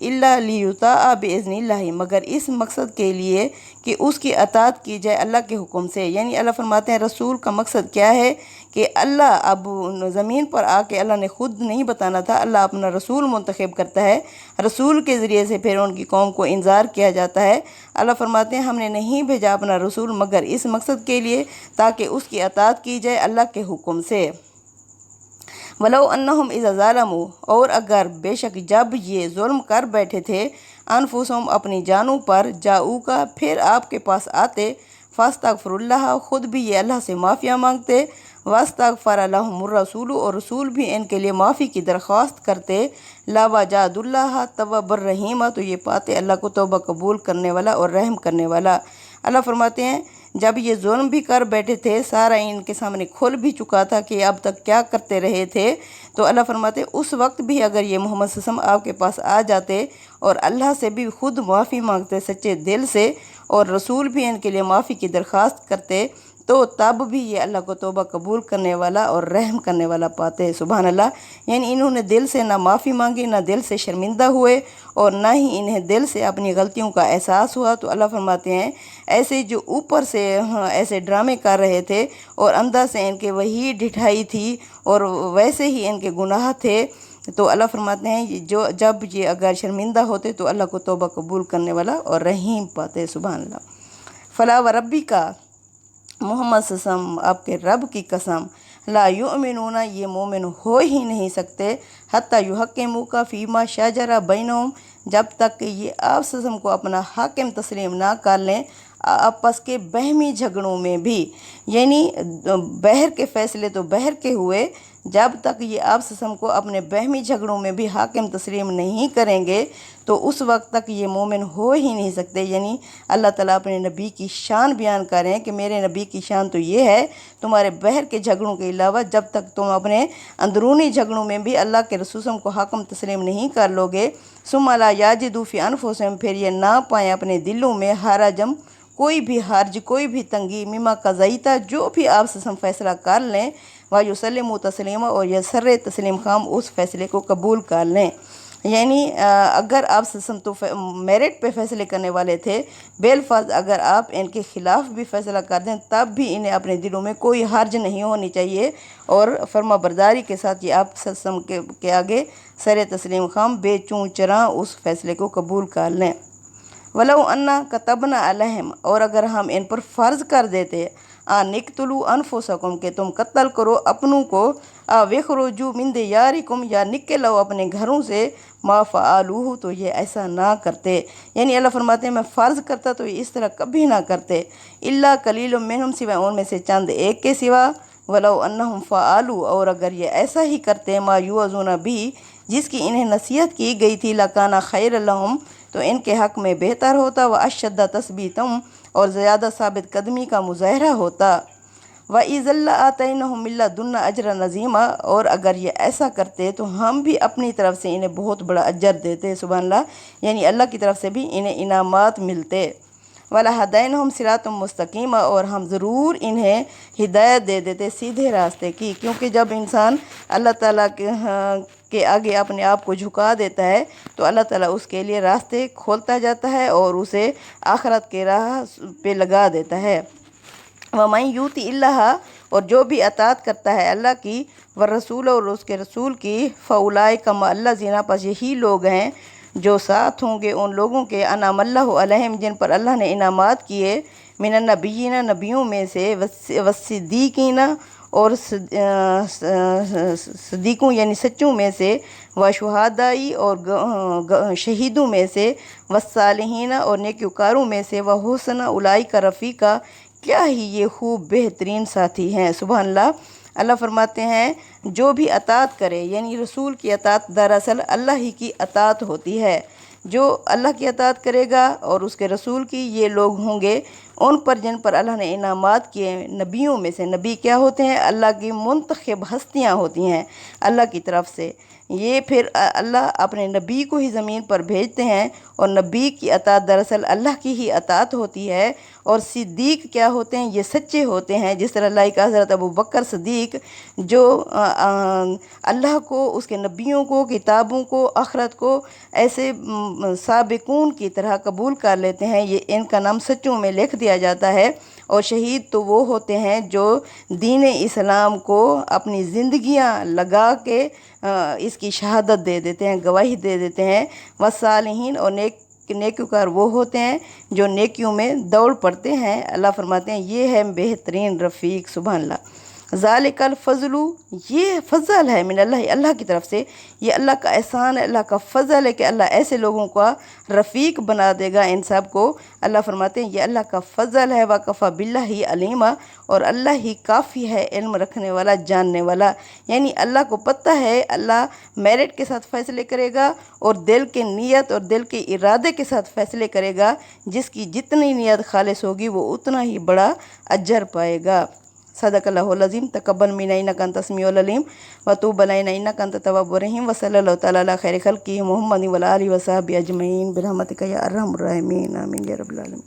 الا لیطاع باذن اللہ، مگر اس مقصد کے لیے کہ اس کی اطاعت کی جائے اللہ کے حکم سے۔ یعنی اللہ فرماتے ہیں رسول کا مقصد کیا ہے کہ اللہ اب زمین پر آ کے اللہ نے خود نہیں بتانا تھا، اللہ اپنا رسول منتخب کرتا ہے، رسول کے ذریعے سے پھر ان کی قوم کو انذار کیا جاتا ہے۔ اللہ فرماتے ہیں ہم نے نہیں بھیجا اپنا رسول مگر اس مقصد کے لیے تاکہ اس کی اطاعت کی جائے اللہ کے حکم سے۔ وَلَوْ أَنَّهُمْ إِذَا ظَلَمُوا، اور اگر بے شک جب یہ ظلم کر بیٹھے تھے انفسہم اپنی جانوں پر، جاؤکا پھر آپ کے پاس آتے، فاستغفر اللہ خود بھی یہ اللہ سے معافیاں مانگتے، واستغفر لہم الرسول اور رسول بھی ان کے لیے معافی کی درخواست کرتے، لوجدوا اللہ توابا الرحیم تو یہ پاتے اللہ کو توبہ قبول کرنے والا اور رحم کرنے والا۔ اللہ فرماتے ہیں جب یہ ظلم بھی کر بیٹھے تھے، سارا ان کے سامنے کھل بھی چکا تھا کہ اب تک کیا کرتے رہے تھے، تو اللہ فرماتے اس وقت بھی اگر یہ محمد صلی اللہ علیہ وسلم آپ کے پاس آ جاتے اور اللہ سے بھی خود معافی مانگتے سچے دل سے، اور رسول بھی ان کے لیے معافی کی درخواست کرتے، تو تب بھی یہ اللہ کو توبہ قبول کرنے والا اور رحم کرنے والا پاتے۔ سبحان اللہ، یعنی انہوں نے دل سے نہ معافی مانگی، نہ دل سے شرمندہ ہوئے، اور نہ ہی انہیں دل سے اپنی غلطیوں کا احساس ہوا۔ تو اللہ فرماتے ہیں ایسے جو اوپر سے ایسے ڈرامے کر رہے تھے اور اندر سے ان کے وہی ڈھٹائی تھی اور ویسے ہی ان کے گناہ تھے، تو اللہ فرماتے ہیں جب یہ اگر شرمندہ ہوتے تو اللہ کو توبہ قبول کرنے والا اور رحیم پاتے۔ سبحان اللہ۔ فلا و ربی کا، محمد صلی اللہ علیہ وسلم آپ کے رب کی قسم، لا یؤمنون یہ مومن ہو ہی نہیں سکتے، حتی یحکموک فیما شجر بینہم جب تک کہ یہ آپ صلی اللہ علیہ وسلم کو اپنا حاکم تسلیم نہ کر لیں آپس کے بہمی جھگڑوں میں بھی۔ یعنی بہر کے فیصلے تو بہر کے ہوئے، جب تک یہ آپ صلی اللہ علیہ وسلم کو اپنے بہمی جھگڑوں میں بھی حاکم تسلیم نہیں کریں گے تو اس وقت تک یہ مومن ہو ہی نہیں سکتے۔ یعنی اللہ تعالیٰ اپنے نبی کی شان بیان کر رہے ہیں کہ میرے نبی کی شان تو یہ ہے، تمہارے بہر کے جھگڑوں کے علاوہ جب تک تم اپنے اندرونی جھگڑوں میں بھی اللہ کے رسول کو حاکم تسلیم نہیں کر لو گے، ثم لا یجدوا فی انفسہم پھر یہ نہ پائیں اپنے دلوں میں حرجم کوئی بھی حرج، کوئی بھی تنگی، مما قضیت جو بھی آپ سے فیصلہ کر لیں، ویسلموا تسلیما اور یہ سر تسلیم خام اس فیصلے کو قبول کر لیں۔ یعنی اگر آپ تو میرٹ پہ فیصلے کرنے والے تھے، بالفرض اگر آپ ان کے خلاف بھی فیصلہ کر دیں تب بھی انہیں اپنے دلوں میں کوئی حرج نہیں ہونی چاہیے، اور فرما برداری کے ساتھ یہ آپ کے آگے سر تسلیم خام بے چوں چراں اس فیصلے کو قبول کر لیں۔ وَلَوْ أَنَّا كَتَبْنَا عَلَيْهِمْ اور اگر ہم ان پر فرض کر دیتے ان اقتلوا انفسکم کہ تم قتل کرو اپنوں کو، وَاخْرُجُوا مِن دِيَارِكُمْ یا نکلو اپنے گھروں سے، ما فعلوہ تو یہ ایسا نہ کرتے۔ یعنی اللہ فرماتے ہیں میں فرض کرتا تو یہ اس طرح کبھی نہ کرتے، الا قلیل منہم سوائے ان میں سے چند ایک کے سوا، وَلَوْ أَنَّهُمْ فَعَلُوا اور اگر یہ ایسا ہی کرتے ما یوعظون بہ جس کی انہیں نصیحت کی گئی تھی، لَكَانَ خَيْرًا لَهُمْ تو ان کے حق میں بہتر ہوتا، وَأَشَّدَّ تَثْبِيتًا اور زیادہ ثابت قدمی کا مظاہرہ ہوتا، وَإِذًا لَآتَيْنَاهُم مِّن لَّدُنَّا أَجْرًا عَظِيمًا اور اگر یہ ایسا کرتے تو ہم بھی اپنی طرف سے انہیں بہت بڑا اجر دیتے۔ سبحان اللہ، یعنی اللہ کی طرف سے بھی انہیں انعامات ملتے۔ وَلَهَدَيْنَاهُمْ صِرَاطًا مُسْتَقِيمًا اور ہم ضرور انہیں ہدایت دے دیتے سیدھے راستے کی، کیونکہ جب انسان اللہ تعالیٰ کے آگے اپنے آپ کو جھکا دیتا ہے تو اللہ تعالیٰ اس کے لیے راستے کھولتا جاتا ہے اور اسے آخرت کے راہ پہ لگا دیتا ہے۔ وَمَن یُطِعِ اللَّهَ اور جو بھی اطاعت کرتا ہے اللہ کی، والرسول اور اس کے رسول کی، فَأُولَٰئِکَ مَعَ الَّذِینَ پس یہی لوگ ہیں جو ساتھ ہوں گے ان لوگوں کے، انعم اللہ علیہم جن پر اللہ نے انعامات کیے، من النبیین نبیوں میں سے، والصدیقین اور صدیقوں یعنی سچوں میں سے، وشہداء اور شہیدوں میں سے، والصالحین اور نیکوکاروں میں سے، وحسن اولئک رفیقا کیا ہی یہ خوب بہترین ساتھی ہیں۔ سبحان اللہ۔ اللہ فرماتے ہیں جو بھی اطاعت کرے، یعنی رسول کی اطاعت دراصل اللہ ہی کی اطاعت ہوتی ہے، جو اللہ کی اطاعت کرے گا اور اس کے رسول کی، یہ لوگ ہوں گے ان پر جن پر اللہ نے انعامات کیے نبیوں میں سے۔ نبی کیا ہوتے ہیں؟ اللہ کی منتخب ہستیاں ہوتی ہیں اللہ کی طرف سے، یہ پھر اللہ اپنے نبی کو ہی زمین پر بھیجتے ہیں، اور نبی کی اطاعت دراصل اللہ کی ہی اطاعت ہوتی ہے، اور صدیق کیا ہوتے ہیں؟ یہ سچے ہوتے ہیں، جس طرح اللہ کا حضرت ابو بکر صدیق جو اللہ کو، اس کے نبیوں کو، کتابوں کو، آخرت کو ایسے سابقون کی طرح قبول کر لیتے ہیں، یہ ان کا نام سچوں میں لکھ دیا جاتا ہے۔ اور شہید تو وہ ہوتے ہیں جو دین اسلام کو اپنی زندگیاں لگا کے اس کی شہادت دے دیتے ہیں، گواہی دے دیتے ہیں۔ والصالحین، اور نیکوکار وہ ہوتے ہیں جو نیکیوں میں دوڑ پڑتے ہیں۔ اللہ فرماتے ہیں یہ ہے بہترین رفیق، سبحان اللہ۔ ذالک الفضل، یہ فضل ہے، من اللہ، اللہ کی طرف سے، یہ اللہ کا احسان ہے، اللہ کا فضل ہے کہ اللہ ایسے لوگوں کا رفیق بنا دے گا ان سب کو۔ اللہ فرماتے ہیں یہ اللہ کا فضل ہے، وَكَفَى بِاللَّهِ عَلِيمًا، اور اللہ ہی کافی ہے علم رکھنے والا، جاننے والا۔ یعنی اللہ کو پتہ ہے، اللہ میرٹ کے ساتھ فیصلے کرے گا اور دل کے نیت اور دل کے ارادے کے ساتھ فیصلے کرے گا۔ جس کی جتنی نیت خالص ہوگی وہ اتنا ہی بڑا اجر پائے گا۔ صدق اللہ العظیم۔ تقبل منا انک انت السمیع العلیم وتوب علینا انک انت التواب الرحیم، وصلی اللہ تعالی علی خیر خلقہ محمد وعلی آلہ وصحبہ اجمعین برحمتک یا ارحم الراحمین، آمین یا رب العالمین۔